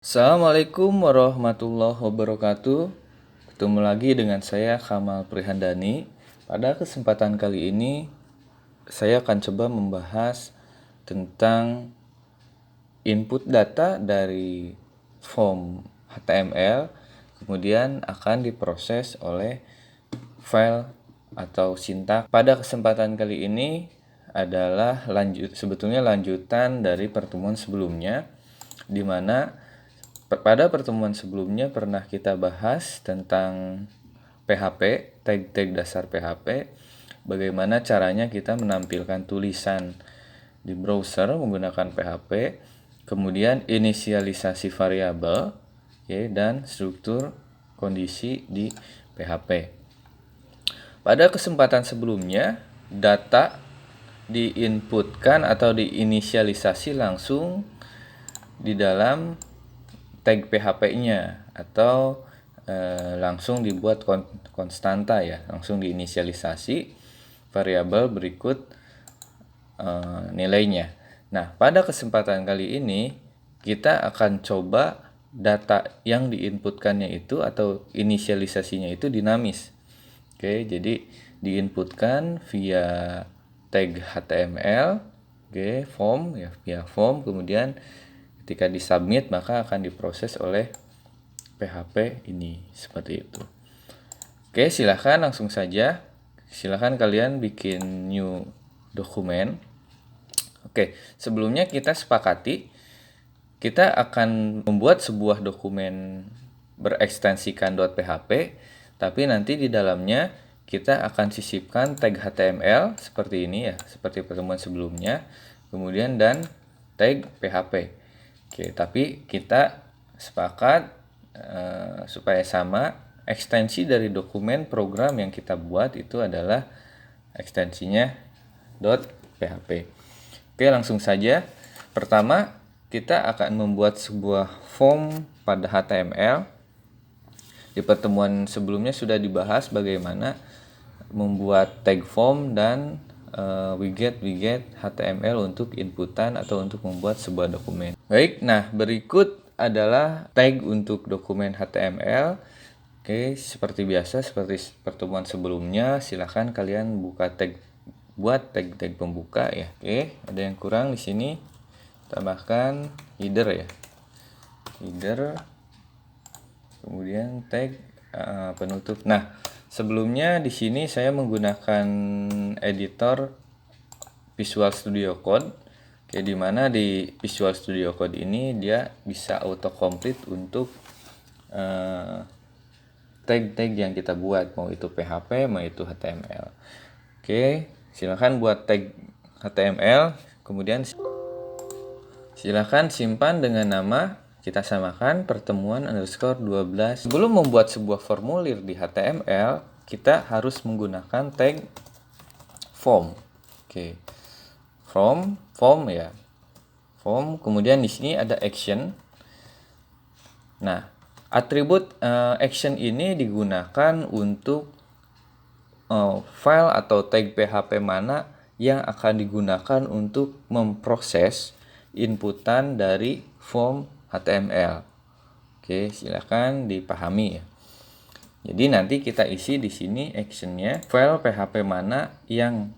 Assalamualaikum warahmatullahi wabarakatuh. Ketemu lagi dengan saya Kamal Prihandani. Pada kesempatan kali ini saya akan coba membahas tentang input data dari form HTML, kemudian akan diproses oleh file atau sintak. Pada kesempatan kali ini adalah sebetulnya lanjutan dari pertemuan sebelumnya, di mana pada pertemuan sebelumnya pernah kita bahas tentang PHP, tag-tag dasar PHP, bagaimana caranya kita menampilkan tulisan di browser menggunakan PHP, kemudian inisialisasi variabel, dan struktur kondisi di PHP. Pada kesempatan sebelumnya, data diinputkan atau diinisialisasi langsung di dalam tag PHP-nya atau langsung dibuat konstanta ya, langsung diinisialisasi variabel berikut nilainya. Nah, pada kesempatan kali ini kita akan coba data yang diinputkannya itu atau inisialisasinya itu dinamis. Oke, jadi diinputkan via tag HTML, form ya, via form, kemudian ketika disubmit maka akan diproses oleh PHP ini seperti itu. Oke, silahkan langsung saja. Silahkan kalian bikin new dokumen. Oke, sebelumnya kita sepakati kita akan membuat sebuah dokumen berekstensikan .php, tapi nanti di dalamnya kita akan sisipkan tag HTML seperti ini ya, seperti pertemuan sebelumnya, kemudian dan tag PHP. Oke, tapi kita sepakat supaya sama, ekstensi dari dokumen program yang kita buat itu adalah ekstensinya .php. Oke, langsung saja. Pertama, kita akan membuat sebuah form pada HTML. Di pertemuan sebelumnya sudah dibahas bagaimana membuat tag form dan widget HTML untuk inputan atau untuk membuat sebuah dokumen. Baik, nah berikut adalah tag untuk dokumen HTML. Oke, seperti biasa, seperti pertemuan sebelumnya, silahkan kalian buka tag, buat tag pembuka ya. Oke, ada yang kurang di sini, tambahkan header ya, header, kemudian tag penutup. Nah, sebelumnya di sini saya menggunakan editor Visual Studio Code. Oke, di mana di Visual Studio Code ini dia bisa autocomplete untuk tag-tag yang kita buat, mau itu PHP, mau itu HTML. Oke, silakan buat tag HTML, kemudian silakan simpan dengan nama, kita samakan pertemuan _12. Sebelum membuat sebuah formulir di HTML, kita harus menggunakan tag form. Oke, form ya, form. Kemudian di sini ada action. Nah, atribut action ini digunakan untuk file atau tag PHP mana yang akan digunakan untuk memproses inputan dari form HTML. Oke, silakan dipahami ya. Jadi nanti kita isi di sini actionnya file PHP mana yang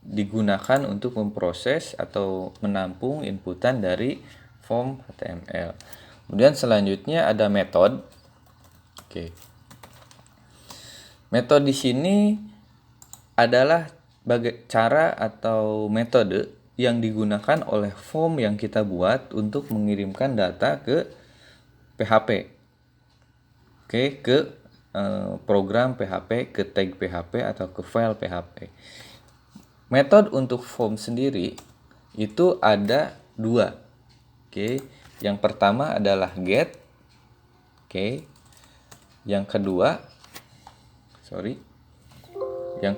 digunakan untuk memproses atau menampung inputan dari form HTML. Kemudian selanjutnya ada metode. Oke. Metode di sini adalah cara atau metode yang digunakan oleh form yang kita buat untuk mengirimkan data ke PHP. Oke, ke program PHP, ke tag PHP atau ke file PHP. Metode untuk form sendiri itu ada 2. Oke, yang pertama adalah get. Oke. Yang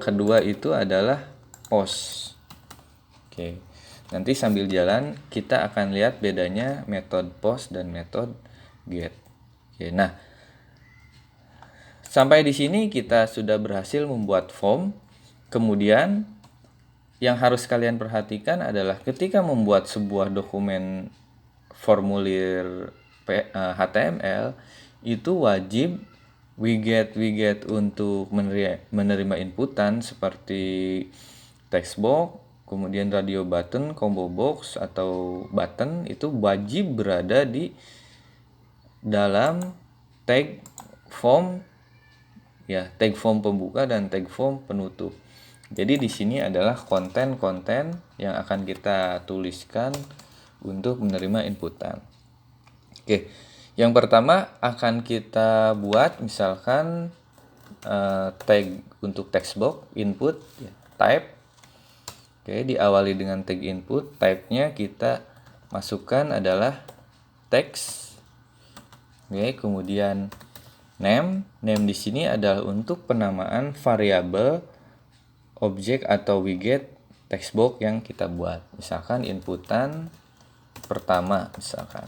kedua itu adalah post. Oke. Nanti sambil jalan kita akan lihat bedanya metode post dan metode get. Oke, nah sampai di sini kita sudah berhasil membuat form. Kemudian yang harus kalian perhatikan adalah ketika membuat sebuah dokumen formulir HTML itu wajib widget untuk menerima inputan seperti text box, kemudian radio button, combo box atau button itu wajib berada di dalam tag form ya, tag form pembuka dan tag form penutup. Jadi di sini adalah konten-konten yang akan kita tuliskan untuk menerima inputan. Oke, yang pertama akan kita buat misalkan tag untuk text box input ya, type. Oke, diawali dengan tag input, type-nya kita masukkan adalah text. Oke, kemudian name di sini adalah untuk penamaan variabel objek atau widget text box yang kita buat. Misalkan inputan pertama misalkan.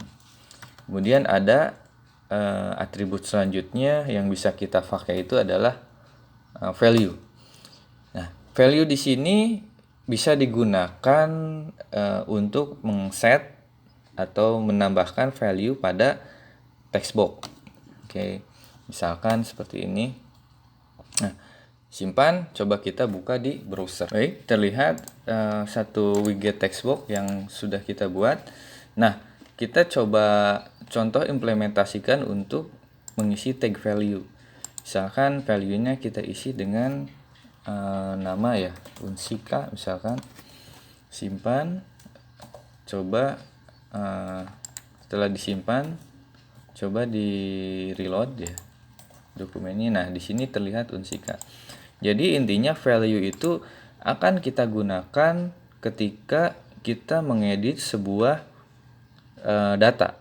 Kemudian ada atribut selanjutnya yang bisa kita pakai itu adalah value. Nah, value di sini bisa digunakan untuk mengset atau menambahkan value pada text box. Oke, misalkan seperti ini. Nah, simpan, coba kita buka di browser. Baik, terlihat satu widget text box yang sudah kita buat. Nah, kita coba contoh implementasikan untuk mengisi tag value. Misalkan value-nya kita isi dengan nama ya, Unsika misalkan. Simpan, coba setelah disimpan, coba di reload ya dokumennya. Nah, di sini terlihat Unsika. Jadi intinya value itu akan kita gunakan ketika kita mengedit sebuah data.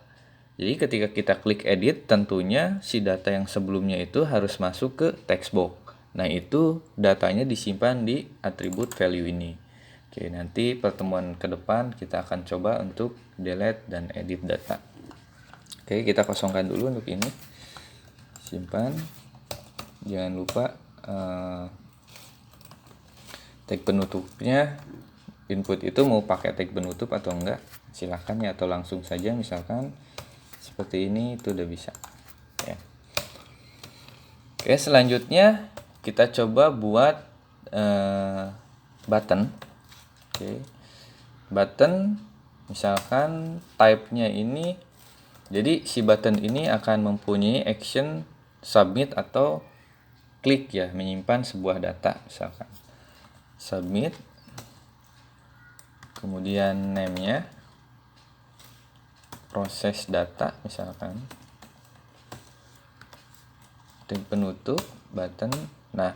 Jadi ketika kita klik edit, tentunya si data yang sebelumnya itu harus masuk ke text box. Nah, itu datanya disimpan di atribut value ini. Oke, nanti pertemuan ke depan kita akan coba untuk delete dan edit data. Oke, kita kosongkan dulu untuk ini. Simpan. Jangan lupa tag penutupnya, input itu mau pakai tag penutup atau enggak, silahkan ya, atau langsung saja misalkan seperti ini, itu udah bisa ya. Oke, selanjutnya kita coba buat button. Oke, button misalkan type-nya ini, jadi si button ini akan mempunyai action submit atau klik ya, menyimpan sebuah data. Misalkan submit, kemudian name-nya proses data misalkan, tag penutup button. Nah,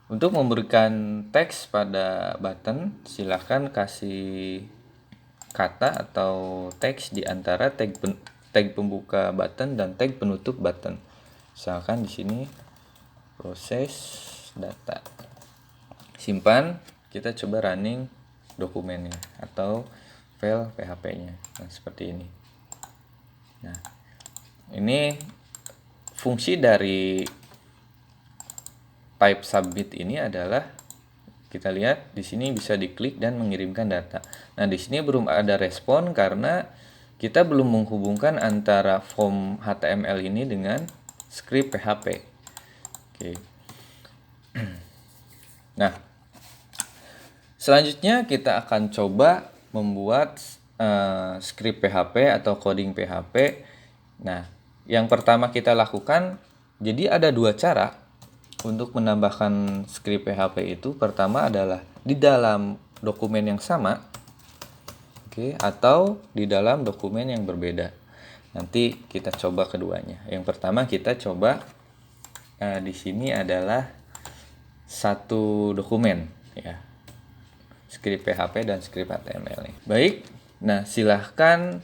untuk memberikan teks pada button, silahkan kasih kata atau teks di antara tag pembuka button dan tag penutup button. Misalkan di sini proses data. Simpan, kita coba running dokumennya atau file PHP-nya. Nah, seperti ini. Nah, ini fungsi dari type submit ini adalah, kita lihat di sini bisa diklik dan mengirimkan data. Nah, di sini belum ada respon karena kita belum menghubungkan antara form HTML ini dengan script PHP. Oke. Nah, selanjutnya kita akan coba membuat script PHP atau coding PHP. Nah, yang pertama kita lakukan, jadi ada dua cara untuk menambahkan script PHP itu. Pertama adalah di dalam dokumen yang sama, oke, atau di dalam dokumen yang berbeda. Nanti kita coba keduanya. Yang pertama kita coba di sini adalah satu dokumen ya, script PHP dan script HTML nih. Baik, nah silahkan,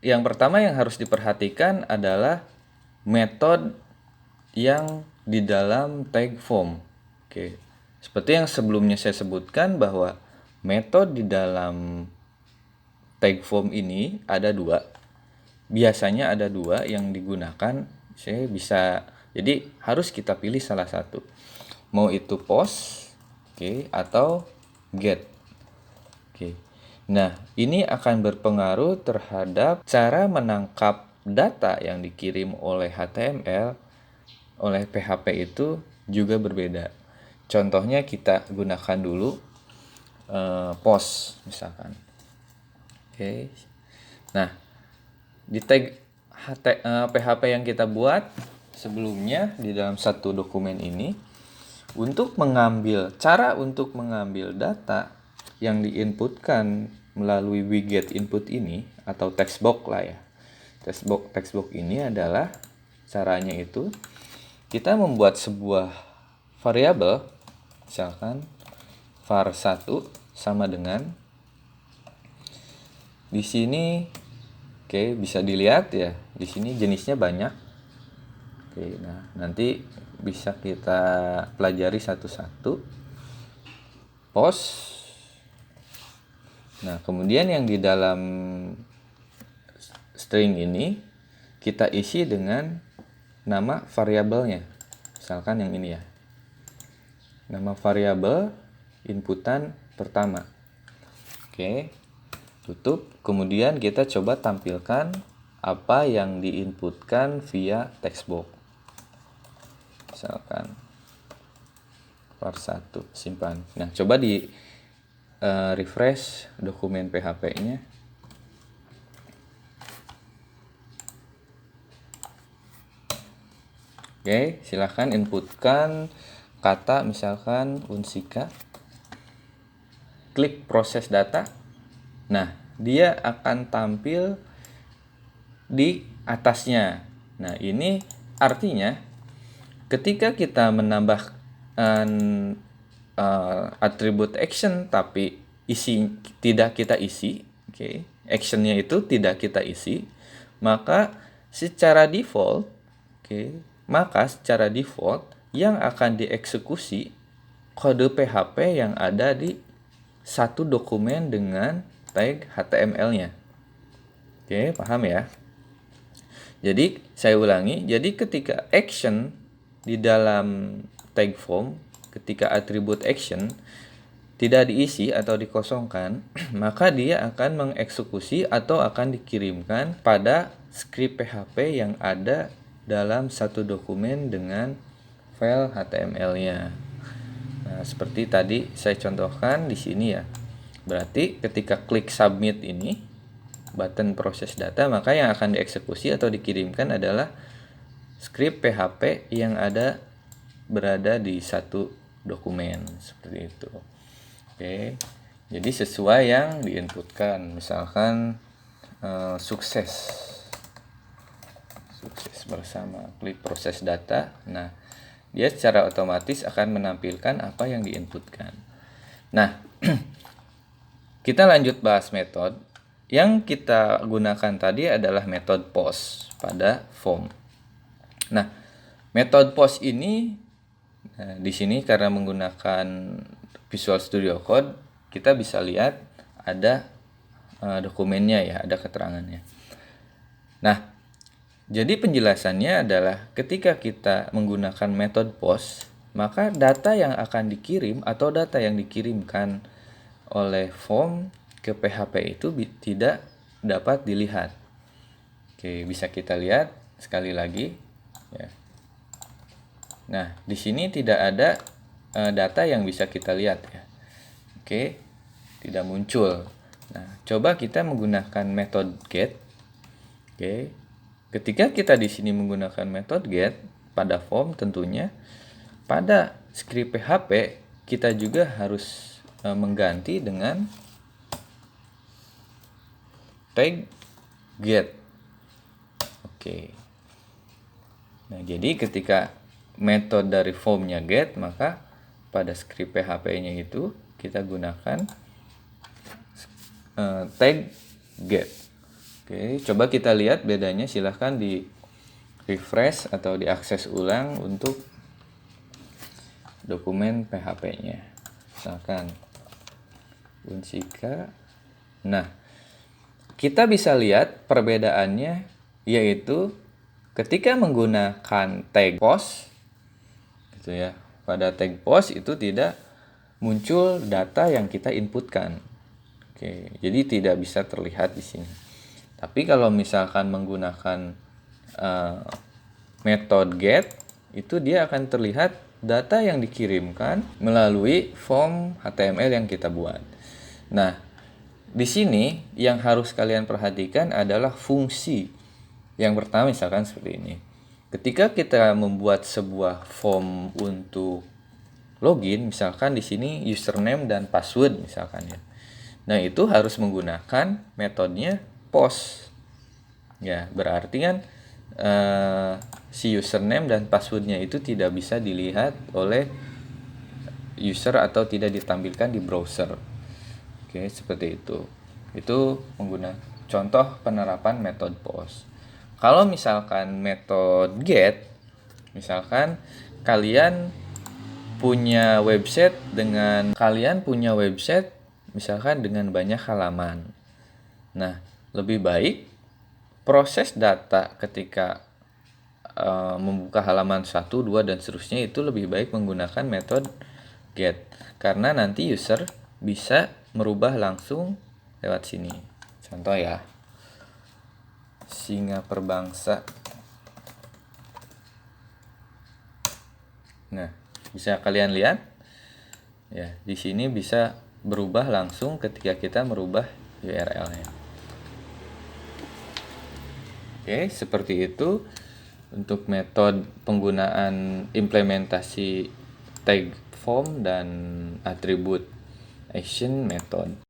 yang pertama yang harus diperhatikan adalah metode yang di dalam tag form. Oke, seperti yang sebelumnya saya sebutkan bahwa metode di dalam tag form ini ada dua. Biasanya ada dua yang digunakan. Saya bisa, jadi harus kita pilih salah satu. Mau itu post, oke, atau get. Oke. Nah, ini akan berpengaruh terhadap cara menangkap data yang dikirim oleh HTML oleh PHP itu juga berbeda. Contohnya kita gunakan dulu post misalkan. Oke. Nah, di tag PHP yang kita buat sebelumnya di dalam satu dokumen ini, untuk mengambil data yang diinputkan melalui widget input ini atau text box lah ya. Text box ini adalah caranya itu kita membuat sebuah variabel, misalkan var1 sama dengan di sini. Oke, bisa dilihat ya, di sini jenisnya banyak. Oke, nah nanti bisa kita pelajari satu-satu. Post. Nah, kemudian yang di dalam string ini kita isi dengan nama variabelnya. Misalkan yang ini ya. Nama variabel inputan pertama. Oke. Tutup. Kemudian kita coba tampilkan apa yang diinputkan via text box. Misalkan var1 simpan. Nah, coba di refresh dokumen PHP-nya. Oke, silahkan inputkan kata misalkan unsika. Klik proses data. Nah, dia akan tampil di atasnya. Nah, ini artinya ketika kita menambahkan atribut action tapi tidak kita isi, oke, actionnya itu tidak kita isi, maka secara default yang akan dieksekusi kode PHP yang ada di satu dokumen dengan tag HTML-nya. Oke, paham ya? Jadi, saya ulangi. Jadi, ketika action di dalam tag form, ketika atribut action tidak diisi atau dikosongkan, maka dia akan mengeksekusi atau akan dikirimkan pada script PHP yang ada dalam satu dokumen dengan file HTML-nya. Nah, seperti tadi saya contohkan di sini ya. Berarti ketika klik submit ini, button proses data, maka yang akan dieksekusi atau dikirimkan adalah script PHP yang berada di satu dokumen seperti itu. Oke. Jadi sesuai yang diinputkan. Misalkan sukses bersama, klik proses data. Nah, dia secara otomatis akan menampilkan apa yang diinputkan. Nah, kita lanjut bahas metode. Yang kita gunakan tadi adalah metode post pada form. Nah, metode post ini di sini karena menggunakan Visual Studio Code, kita bisa lihat ada dokumennya ya, ada keterangannya. Nah, jadi penjelasannya adalah ketika kita menggunakan metode post, maka data yang akan dikirim atau data yang dikirimkan oleh form ke PHP itu tidak dapat dilihat. Oke, bisa kita lihat sekali lagi ya. Nah, di sini tidak ada data yang bisa kita lihat ya. Oke, tidak muncul. Nah, coba kita menggunakan metode get. Oke. Ketika kita di sini menggunakan metode get pada form, tentunya pada script PHP kita juga harus mengganti dengan tag get. Oke. Nah, jadi ketika metode dari formnya get, maka pada script PHP-nya itu kita gunakan tag get. Oke, coba kita lihat bedanya. Silahkan di refresh atau diakses ulang untuk dokumen PHP-nya. Misalkan unsika. Nah, kita bisa lihat perbedaannya yaitu ketika menggunakan tag post gitu ya. Pada tag post itu tidak muncul data yang kita inputkan. Oke, jadi tidak bisa terlihat di sini. Tapi kalau misalkan menggunakan metode get, itu dia akan terlihat data yang dikirimkan melalui form HTML yang kita buat. Nah, di sini yang harus kalian perhatikan adalah fungsi. Yang pertama misalkan seperti ini. Ketika kita membuat sebuah form untuk login, misalkan di sini username dan password misalkan ya. Nah, itu harus menggunakan metodenya post. Ya, berarti kan si username dan passwordnya itu tidak bisa dilihat oleh user atau tidak ditampilkan di browser. Oke, seperti itu. Itu menggunakan contoh penerapan metode post. Kalau misalkan metode get, misalkan kalian punya website misalkan dengan banyak halaman. Nah, lebih baik proses data ketika membuka halaman 1, 2, dan seterusnya itu lebih baik menggunakan metode get. Karena nanti user bisa merubah langsung lewat sini. Contoh ya, singa perbangsa. Nah, bisa kalian lihat ya, di sini bisa berubah langsung ketika kita merubah URL-nya. Oke, seperti itu untuk metode penggunaan implementasi tag form dan atribut action method.